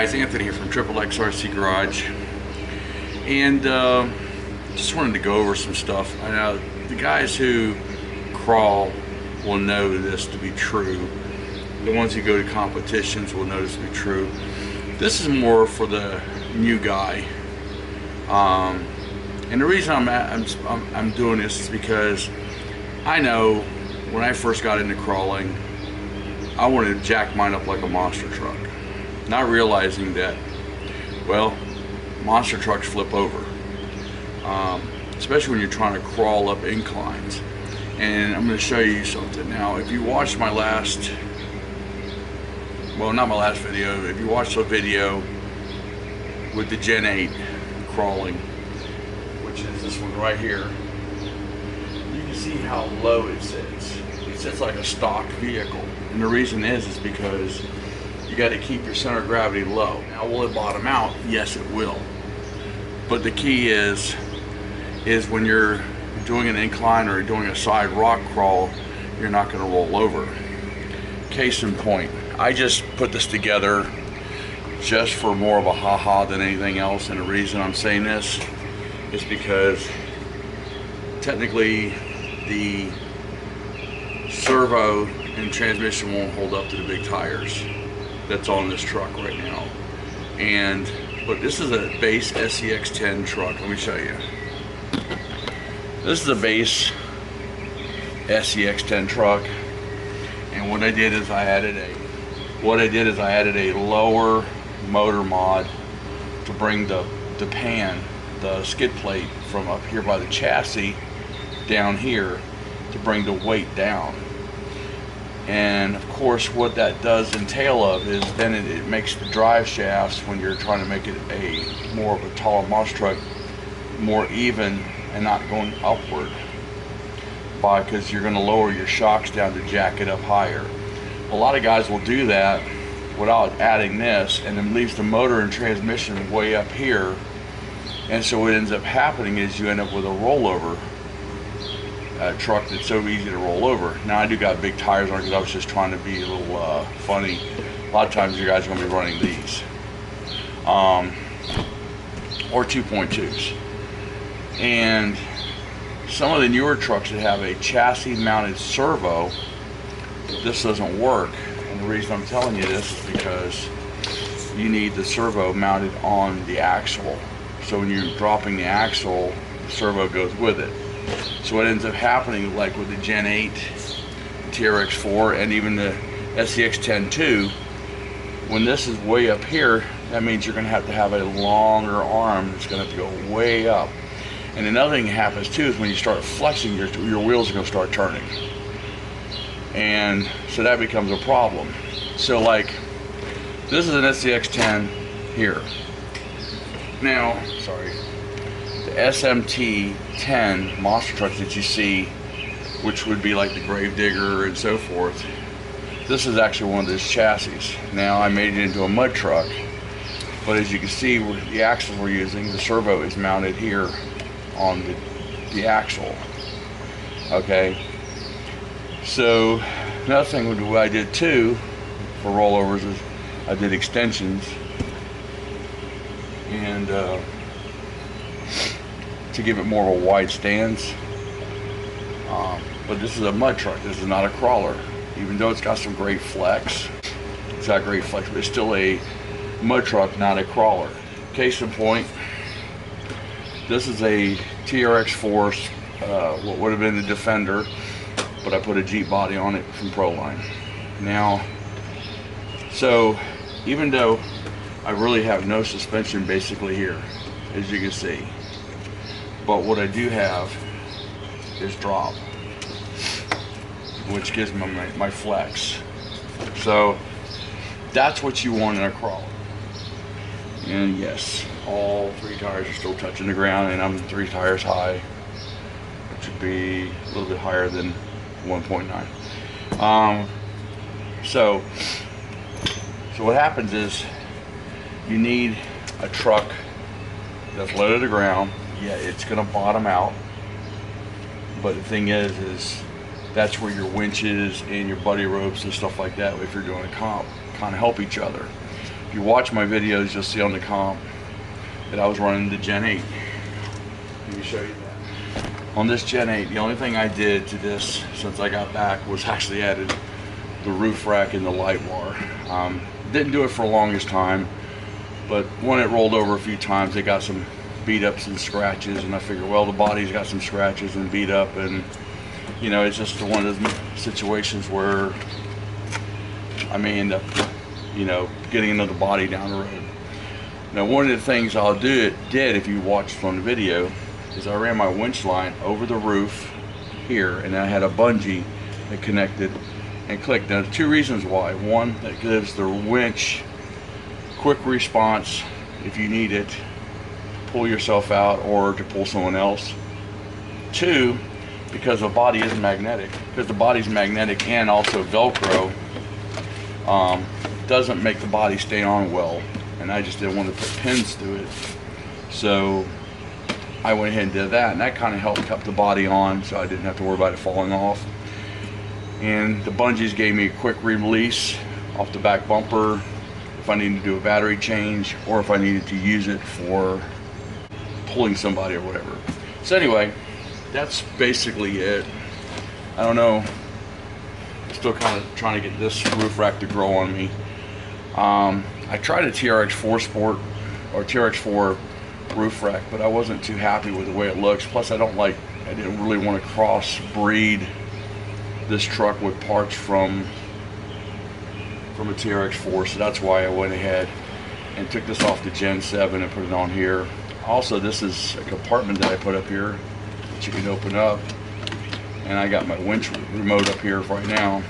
guys, Anthony here from XXX RC Garage, and just wanted to go over some stuff. I know the guys who crawl will know this to be true. The ones who go to competitions will know this to be true. This is more for the new guy, and the reason I'm doing this is because I know when I first got into crawling, I wanted to jack mine up like a monster truck, not realizing that, well, monster trucks flip over, especially when you're trying to crawl up inclines. And I'm going to show you something. Now, if you watched my last, well, not my last video, if you watched the video with the GEN8 crawling, which is this one right here, you can see how low it sits. It sits like a stock vehicle. And the reason is because you got to keep your center of gravity low. Now, will it bottom out? Yes, it will. But the key is when you're doing an incline or doing a side rock crawl, you're not going to roll over. Case in point, I just put this together just for more of a ha-ha than anything else. And the reason I'm saying this is because technically the servo and transmission won't hold up to the big tires that's on this truck right now. But this is a base SCX10 truck. Let me show you. This is a base SCX10 truck, and what I did is I added a lower motor mod to bring the pan, the skid plate, from up here by the chassis down here to bring the weight down. And of course, what that does entail of is then it makes the drive shafts, when you're trying to make it a more of a taller monster truck, more even and not going upward, because you're going to lower your shocks down to jack it up higher. A lot of guys will do that without adding this, and then leaves the motor and transmission way up here, and so what ends up happening is you end up with a rollover truck that's so easy to roll over. Now, I do got big tires on it because I was just trying to be a little funny. A lot of times you guys are going to be running these or 2.2s. And some of the newer trucks that have a chassis mounted servo, this doesn't work. And the reason I'm telling you this is because you need the servo mounted on the axle. So when you're dropping the axle, the servo goes with it. So what ends up happening, like with the GEN8, TRX4, and even the SCX10 2, when this is way up here, that means you're going to have a longer arm that's going to have to go way up. And another thing that happens too is when you start flexing, your wheels are going to start turning. And so that becomes a problem. So like, this is an SCX10 here. Now, sorry, the SMT10 monster trucks that you see, which would be like the Gravedigger and so forth, this is actually one of those chassis. Now, I made it into a mud truck, but as you can see, with the axle we're using, the servo is mounted here on the axle. Okay, so another thing what I did too for rollovers is I did extensions, and to give it more of a wide stance. But this is a mud truck. This is not a crawler. Even though it's got some great flex, it's got great flex, but it's still a mud truck, not a crawler. Case in point, this is a TRX4, what would have been the Defender, but I put a Jeep body on it from Proline. Now, so even though I really have no suspension basically here, as you can see, but what I do have is drop, which gives me my flex. So that's what you want in a crawler. And yes, all three tires are still touching the ground, and I'm 3 tires high, which would be a little bit higher than 1.9. So what happens is you need a truck that's low to the ground. Yeah, it's going to bottom out, but the thing is that's where your winches and your buddy ropes and stuff like that, if you're doing a comp, kind of help each other. If you watch my videos, you'll see on the comp that I was running the Gen 8. Let me show you that. On this Gen 8, the only thing I did to this since I got back was actually added the roof rack and the light bar. Didn't do it for the longest time, but when it rolled over a few times, it got some beat ups and scratches, and I figured, well, the body's got some scratches and beat up, and you know, it's just one of those situations where I may end up, you know, getting another body down the road. Now, one of the things I'll did if you watched from the video is I ran my winch line over the roof here, and I had a bungee that connected and clicked. Now, two reasons why. One, that gives the winch quick response if you need it, pull yourself out or to pull someone else. Two, because the body is magnetic. Because the body's magnetic and also Velcro, doesn't make the body stay on well, and I just didn't want to put pins through it, so I went ahead and did that, and that kind of helped keep the body on, so I didn't have to worry about it falling off. And the bungees gave me a quick release off the back bumper if I needed to do a battery change, or if I needed to use it for pulling somebody or whatever. So anyway, that's basically it. I don't know, still kind of trying to get this roof rack to grow on me. I tried a TRX4 Sport or TRX4 roof rack, but I wasn't too happy with the way it looks. Plus, I didn't really want to cross-breed this truck with parts from a TRX4, so that's why I went ahead and took this off the Gen 7 and put it on here. Also, this is a compartment that I put up here that you can open up, and I got my winch remote up here right now.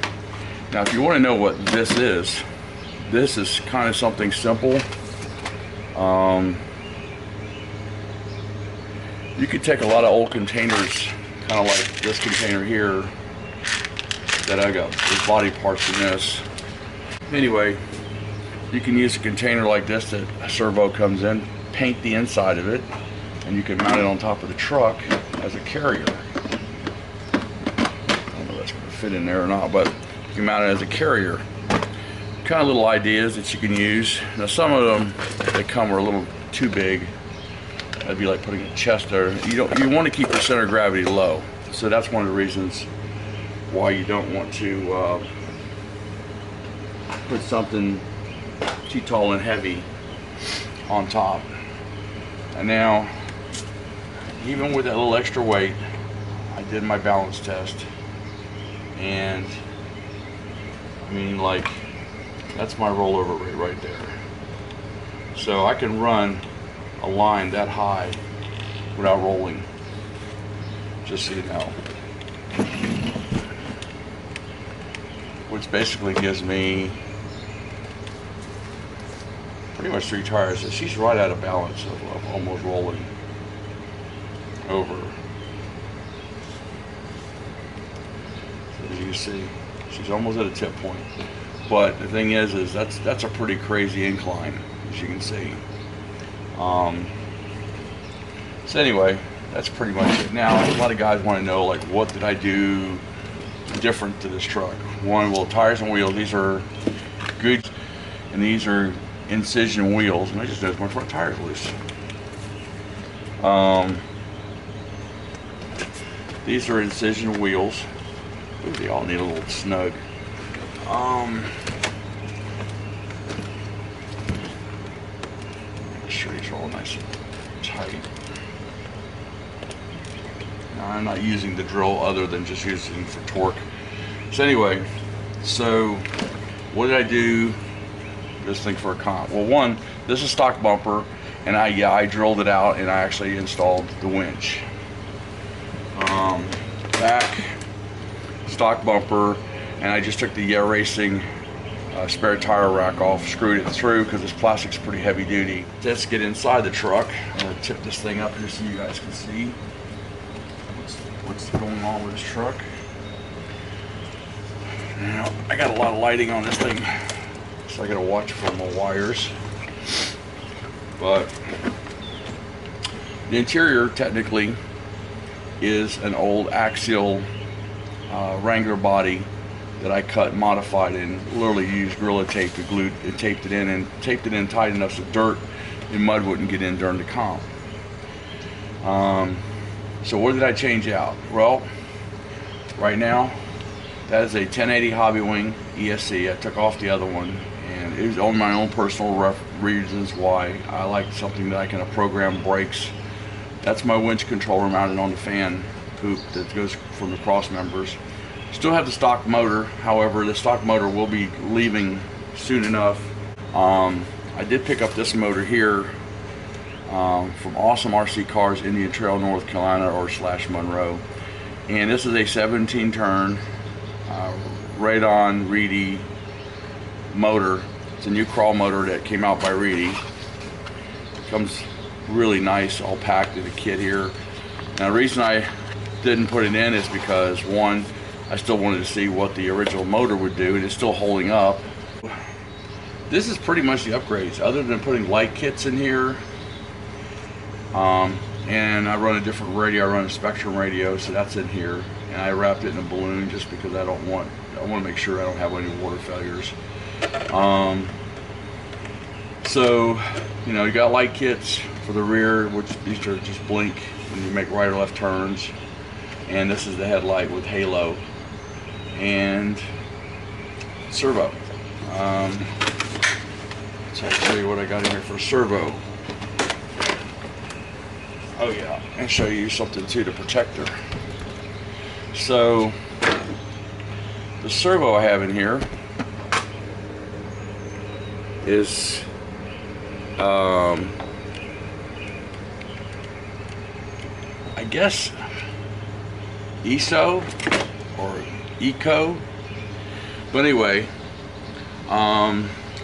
Now, if you want to know what this is kind of something simple. You could take a lot of old containers, kind of like this container here that I got. There's body parts in this. Anyway, you can use a container like this that a servo comes in, paint the inside of it, and you can mount it on top of the truck as a carrier. I don't know if that's going to fit in there or not, but you can mount it as a carrier. Kind of little ideas that you can use. Now, some of them that come are a little too big. That'd be like putting a chest there. You want to keep your center of gravity low, so that's one of the reasons why you don't want to put something too tall and heavy on top. And now, even with that little extra weight, I did my balance test, and I mean, like, that's my rollover rate right there. So I can run a line that high without rolling, just so you know. Which basically gives me pretty much 3 tires. So she's right out of balance of almost rolling over. So as you can see, she's almost at a tip point. But the thing is that's a pretty crazy incline, as you can see. So anyway, that's pretty much it. Now, a lot of guys want to know, like, what did I do different to this truck? One, well, tires and wheels, these are good, and these are incision wheels, and I just noticed my front tire's loose. These are incision wheels. Ooh, they all need a little snug. Make sure these are all nice and tight. Now, I'm not using the drill other than just using for torque. So anyway, so what did I do this thing for a comp? Well, one, this is stock bumper, and I drilled it out, and I actually installed the winch. Back stock bumper, and I just took the Yeah Racing spare tire rack off, screwed it through because this plastic's pretty heavy duty. Let's get inside the truck. I'm gonna tip this thing up here so you guys can see what's going on with this truck. Now, I got a lot of lighting on this thing, so I gotta watch for my wires. But the interior technically is an old axial Wrangler body that I cut and modified and literally used Gorilla Tape to glue and taped it in, and taped it in tight enough so dirt and mud wouldn't get in during the comp. So what did I change out? Well, right now that is a 1080 Hobby Wing ESC. I took off the other one, and it was on my own personal reasons why I like something that I can program brakes. That's my winch controller mounted on the fan hoop that goes from the cross members. Still have the stock motor, however the stock motor will be leaving soon enough. I did pick up this motor here from Awesome RC Cars, Indian Trail, North Carolina, or / Monroe, and this is a 17 turn radon Reedy motor. It's a new crawl motor that came out by Reedy. Comes really nice all packed in a kit here. Now the reason I didn't put it in is because, one, I still wanted to see what the original motor would do, and it's still holding up. This is pretty much the upgrades, other than putting light kits in here. And I run a different radio. I run a Spectrum radio, so that's in here. And I wrapped it in a balloon just because I want to make sure I don't have any water failures. So, you know, you got light kits for the rear, which these are just blink when you make right or left turns. And this is the headlight with halo and servo. So I'll show you what I got in here for servo. Oh yeah, and show you something too, the protector. So the servo I have in here is I guess ESO or ECO, but anyway,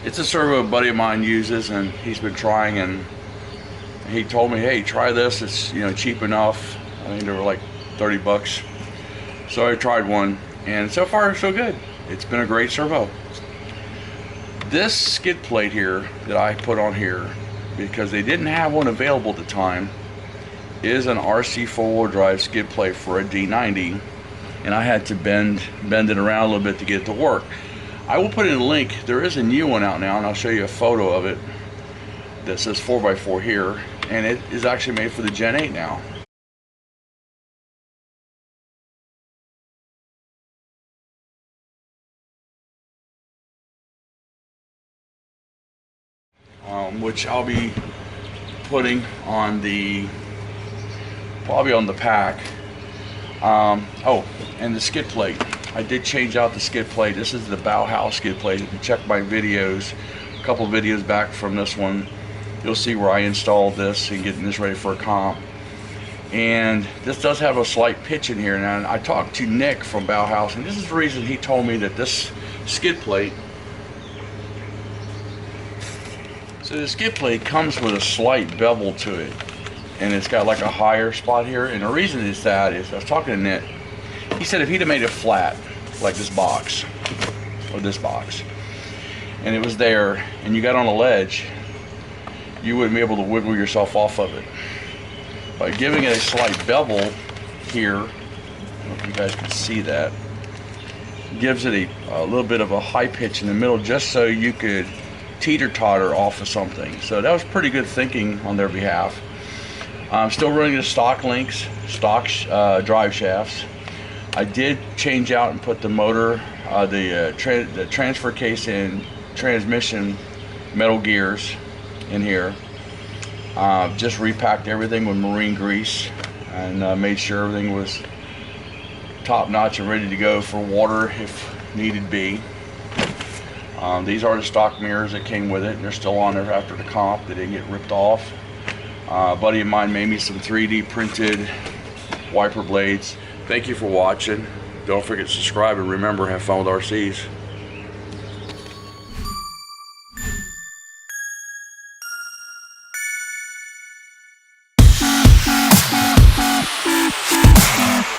it's a servo a buddy of mine uses, and he's been trying, and he told me, hey, try this, it's, you know, cheap enough. I think they were like 30 bucks. So I tried one, and so far so good. It's been a great servo. This skid plate here that I put on here, because they didn't have one available at the time, is an RC 4-wheel drive skid plate for a D90, and I had to bend it around a little bit to get it to work. I will put in a link. There is a new one out now, and I'll show you a photo of it that says 4x4 here, and it is actually made for the Gen 8 now. Which I'll be putting on the, probably on the pack. Oh, and the skid plate. I did change out the skid plate. This is the Bauhaus skid plate. If you check my videos, a couple of videos back from this one, you'll see where I installed this and getting this ready for a comp. And this does have a slight pitch in here. And I talked to Nick from Bauhaus, and this is the reason he told me that this skid plate, so the skid plate comes with a slight bevel to it, and it's got like a higher spot here. And the reason is that is, I was talking to Nick, he said if he'd have made it flat, like this box, or this box, and it was there, and you got on a ledge, you wouldn't be able to wiggle yourself off of it. By giving it a slight bevel here, I don't know if you guys can see that, gives it a little bit of a high pitch in the middle, just so you could teeter-totter off of something. So that was pretty good thinking on their behalf. I'm still running the stock links, stock drive shafts. I did change out and put the motor, the transfer case and transmission metal gears in here. Just repacked everything with marine grease, and made sure everything was top notch and ready to go for water if needed be. These are the stock mirrors that came with it, and they're still on there after the comp. They didn't get ripped off. A buddy of mine made me some 3D printed wiper blades. Thank you for watching. Don't forget to subscribe, and remember, have fun with RCs.